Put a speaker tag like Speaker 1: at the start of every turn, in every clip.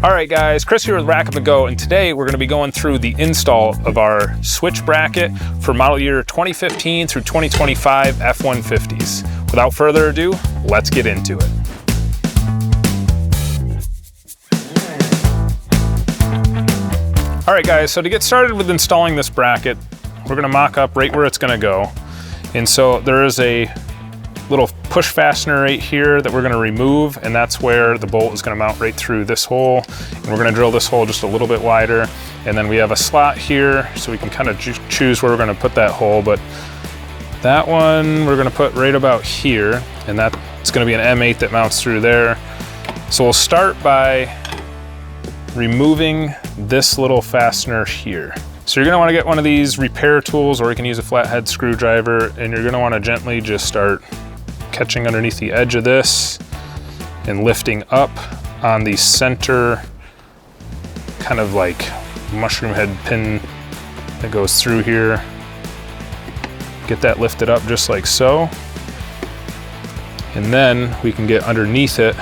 Speaker 1: All right guys, Chris here with RackUp+Go, and today we're gonna be going through the install of our switch bracket for model year 2015 through 2025 F-150s. Without further ado, let's get into it. All right guys, so to get started with installing this bracket, we're gonna mock up right where it's gonna go. And so there is a little push fastener right here that we're gonna remove, and that's where the bolt is gonna mount right through this hole. And we're gonna drill this hole just a little bit wider. And then we have a slot here, so we can kind of choose where we're gonna put that hole, but that one we're gonna put right about here, and that's gonna be an M8 that mounts through there. So we'll start by removing this little fastener here. So you're gonna wanna get one of these repair tools, or you can use a flathead screwdriver, and you're gonna wanna gently just start catching underneath the edge of this and lifting up on the center kind of like mushroom head pin that goes through here. Get that lifted up just like so. And then we can get underneath it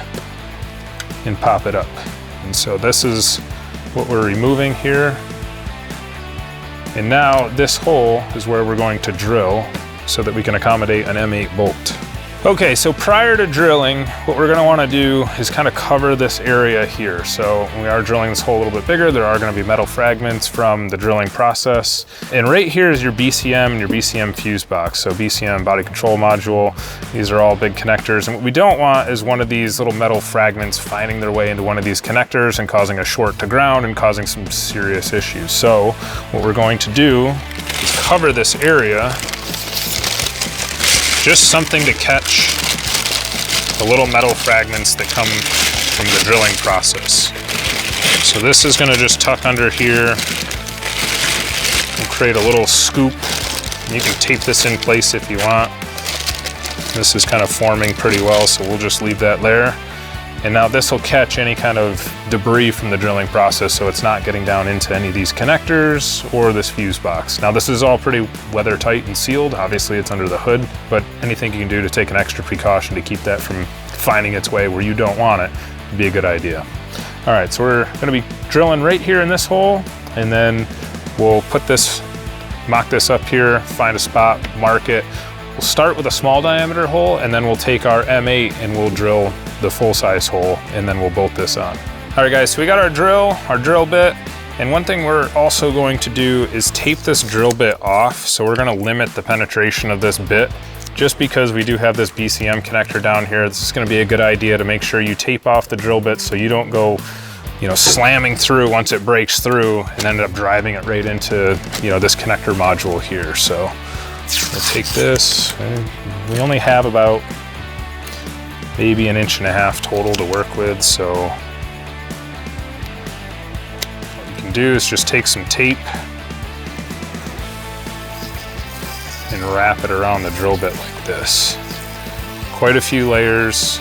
Speaker 1: and pop it up. And so this is what we're removing here. And now this hole is where we're going to drill so that we can accommodate an M8 bolt. Okay, so prior to drilling, what we're gonna wanna do is kind of cover this area here. So we are drilling this hole a little bit bigger. There are gonna be metal fragments from the drilling process. And right here is your BCM and your BCM fuse box. So BCM body control module. These are all big connectors. And what we don't want is one of these little metal fragments finding their way into one of these connectors and causing a short to ground and causing some serious issues. So what we're going to do is cover this area, just something to catch the little metal fragments that come from the drilling process. So this is gonna just tuck under here and create a little scoop. You can tape this in place if you want. This is kind of forming pretty well, so we'll just leave that there. And now this will catch any kind of debris from the drilling process, so it's not getting down into any of these connectors or this fuse box. Now this is all pretty weather tight and sealed. Obviously it's under the hood, but anything you can do to take an extra precaution to keep that from finding its way where you don't want it would be a good idea. All right, so we're gonna be drilling right here in this hole, and then we'll put this, mock this up here, find a spot, mark it. We'll start with a small diameter hole, and then we'll take our M8 and we'll drill the full size hole, and then we'll bolt this on. All right guys, so we got our drill bit, and one thing we're also going to do is tape this drill bit off. So we're gonna limit the penetration of this bit. Just because we do have this BCM connector down here, this is gonna be a good idea to make sure you tape off the drill bit so you don't go, slamming through once it breaks through and end up driving it right into, this connector module here. So we'll take this, we only have about maybe 1.5 inches total to work with, so what you can do is just take some tape and wrap it around the drill bit like this. Quite a few layers.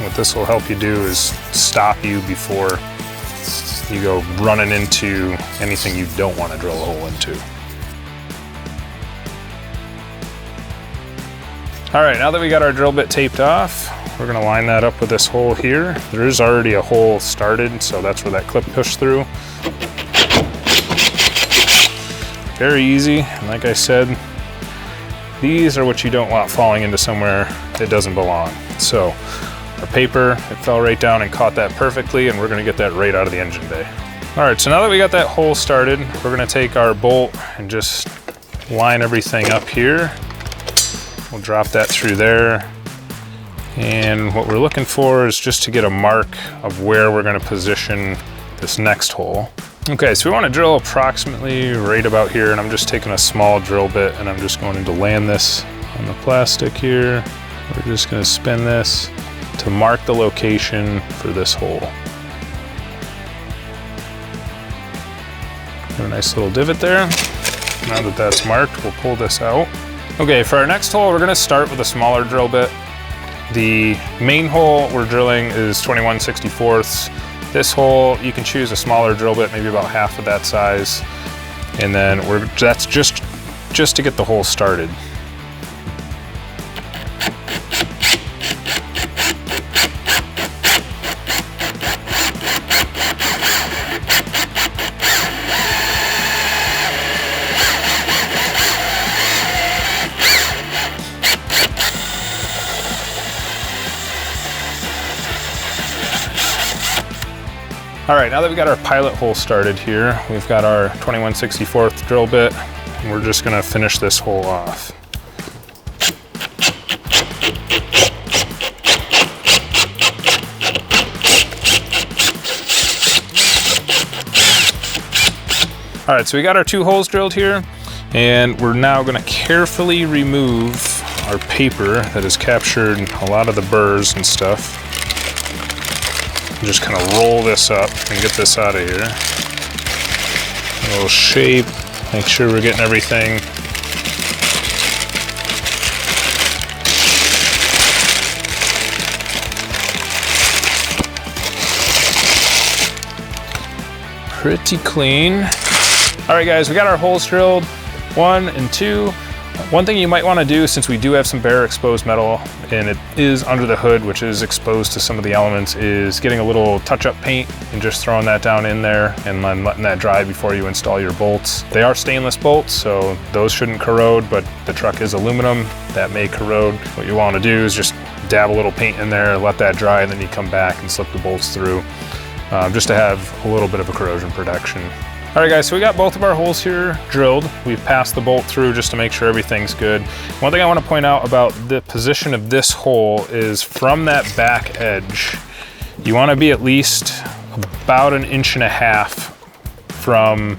Speaker 1: What this will help you do is stop you before you go running into anything you don't want to drill a hole into. All right, now that we got our drill bit taped off, we're gonna line that up with this hole here. There is already a hole started, so that's where that clip pushed through. Very easy, and like I said, these are what you don't want falling into somewhere it doesn't belong. So our paper, it fell right down and caught that perfectly, and we're gonna get that right out of the engine bay. All right, so now that we got that hole started, we're gonna take our bolt and just line everything up here. We'll drop that through there. And what we're looking for is just to get a mark of where we're gonna position this next hole. Okay, so we wanna drill approximately right about here, and I'm just taking a small drill bit and I'm just going to land this on the plastic here. We're just gonna spin this to mark the location for this hole. Got a nice little divot there. Now that that's marked, we'll pull this out. Okay, for our next hole, we're gonna start with a smaller drill bit. The main hole we're drilling is 21/64. This hole, you can choose a smaller drill bit, maybe about half of that size. And then that's just to get the hole started. All right, now that we got our pilot hole started here, we've got our 21/64 drill bit, and we're just gonna finish this hole off. All right, so we got our 2 holes drilled here, and we're now gonna carefully remove our paper that has captured a lot of the burrs and stuff. Just kind of roll this up and get this out of here. A little shape, make sure we're getting everything. Pretty clean. All right guys, we got our holes drilled, 1 and 2. One thing you might want to do, since we do have some bare exposed metal and it is under the hood, which is exposed to some of the elements, is getting a little touch-up paint and just throwing that down in there and then letting that dry before you install your bolts. They are stainless bolts, so those shouldn't corrode, but the truck is aluminum. That may corrode. What you want to do is just dab a little paint in there, let that dry, and then you come back and slip the bolts through, just to have a little bit of a corrosion protection. All right guys, so we got both of our holes here drilled. We've passed the bolt through just to make sure everything's good. One thing I want to point out about the position of this hole is from that back edge, you want to be at least about 1.5 inches from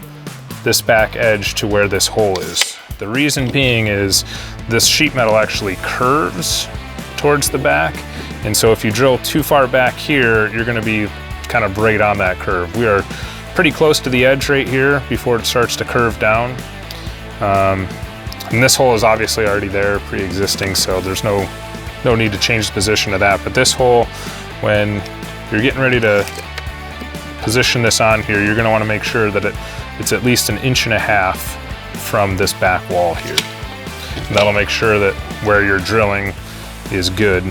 Speaker 1: this back edge to where this hole is. The reason being is this sheet metal actually curves towards the back, and so if you drill too far back here, you're going to be kind of right on that curve. We are pretty close to the edge right here before it starts to curve down. And this hole is obviously already there, pre-existing, so there's no need to change the position of that. But this hole, when you're getting ready to position this on here, you're gonna wanna make sure that it's at least 1.5 inches from this back wall here. And that'll make sure that where you're drilling is good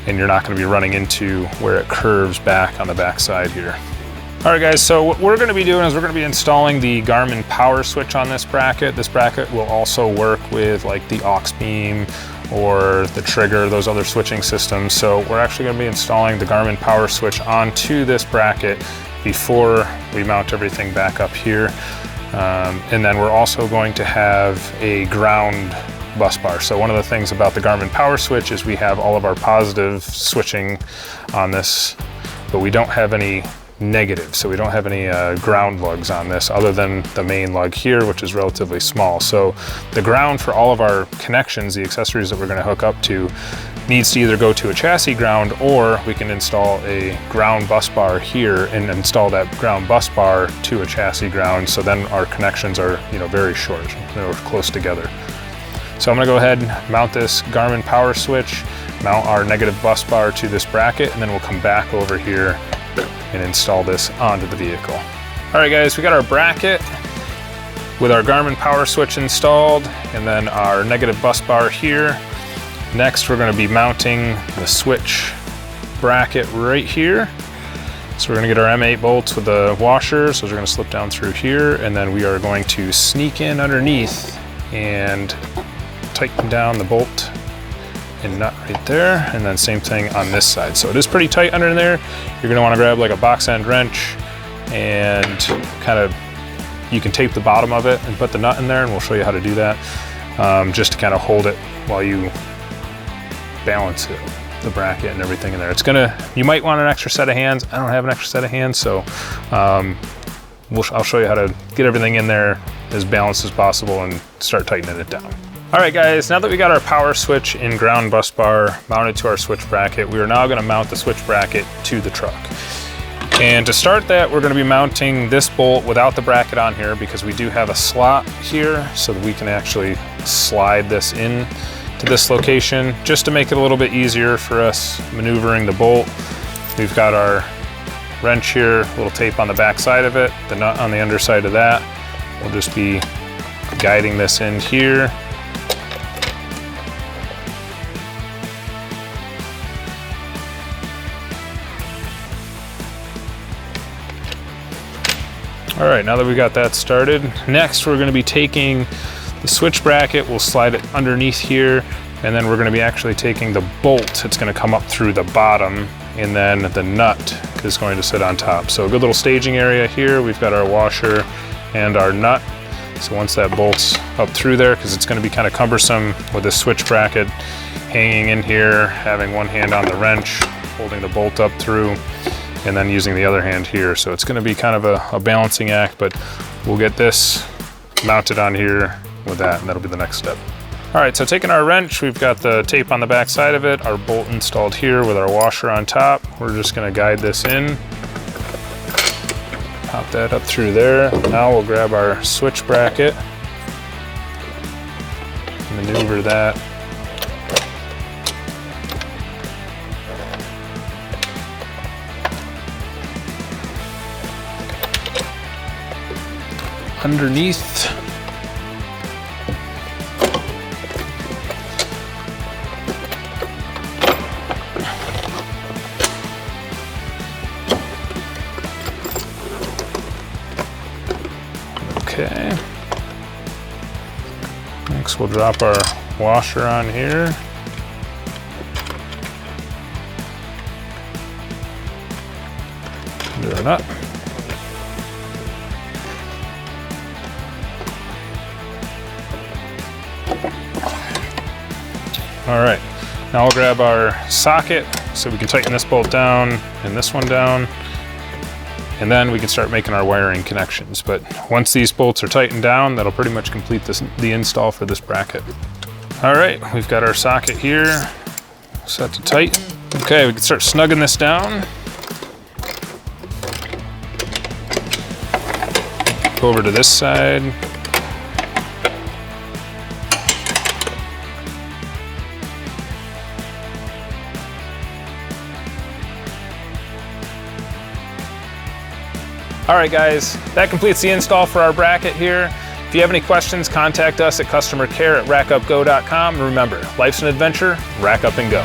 Speaker 1: and you're not gonna be running into where it curves back on the back side here. All right guys, so what we're gonna be doing is we're gonna be installing the Garmin PowerSwitch on this bracket. This bracket will also work with like the aux beam or the trigger, those other switching systems. So we're actually gonna be installing the Garmin PowerSwitch onto this bracket before we mount everything back up here. And then we're also going to have a ground bus bar. So one of the things about the Garmin PowerSwitch is we have all of our positive switching on this, but we don't have any negative, so we don't have any ground lugs on this other than the main lug here, which is relatively small. So the ground for all of our connections, the accessories that we're going to hook up to, needs to either go to a chassis ground, or we can install a ground bus bar here and install that ground bus bar to a chassis ground, so then our connections are, you know, very short, they're close together. So I'm going to go ahead and mount this Garmin PowerSwitch, mount our negative bus bar to this bracket, and then we'll come back over here and install this onto the vehicle. All right guys, we got our bracket with our Garmin PowerSwitch installed and then our negative bus bar here. Next, we're going to be mounting the switch bracket right here. So we're going to get our M8 bolts with the washers. Those are going to slip down through here, and then we are going to sneak in underneath and tighten down the bolt and nut right there, and then same thing on this side. So it is pretty tight under there. You're gonna wanna grab like a box end wrench and kind of, you can tape the bottom of it and put the nut in there, and we'll show you how to do that, just to kind of hold it while you balance it, the bracket and everything in there. It's gonna, you might want an extra set of hands. I don't have an extra set of hands, so I'll show you how to get everything in there as balanced as possible and start tightening it down. All right guys, now that we got our PowerSwitch and ground bus bar mounted to our switch bracket, we are now gonna mount the switch bracket to the truck. And to start that, we're gonna be mounting this bolt without the bracket on here, because we do have a slot here so that we can actually slide this in to this location, just to make it a little bit easier for us maneuvering the bolt. We've got our wrench here, a little tape on the back side of it, the nut on the underside of that. We'll just be guiding this in here. All right, now that we got that started, next we're gonna be taking the switch bracket, we'll slide it underneath here, and then we're gonna be actually taking the bolt. It's gonna come up through the bottom, and then the nut is going to sit on top. So a good little staging area here. We've got our washer and our nut. So once that bolts up through there, because it's going to be kind of cumbersome with this switch bracket hanging in here, having one hand on the wrench, holding the bolt up through, and then using the other hand here. So it's going to be kind of a balancing act, but we'll get this mounted on here with that, and that'll be the next step. All right, so taking our wrench, we've got the tape on the back side of it, our bolt installed here with our washer on top. We're just going to guide this in. Pop that up through there. Now we'll grab our switch bracket, maneuver that. Underneath. Okay. Next we'll drop our washer on here. Do a nut. All right, now we'll grab our socket so we can tighten this bolt down and this one down. And then we can start making our wiring connections. But once these bolts are tightened down, that'll pretty much complete the install for this bracket. All right, we've got our socket here set to tight. Okay, we can start snugging this down. Go over to this side. All right, guys, that completes the install for our bracket here. If you have any questions, contact us at customercare@rackupgo.com. And remember, life's an adventure, rack up and go.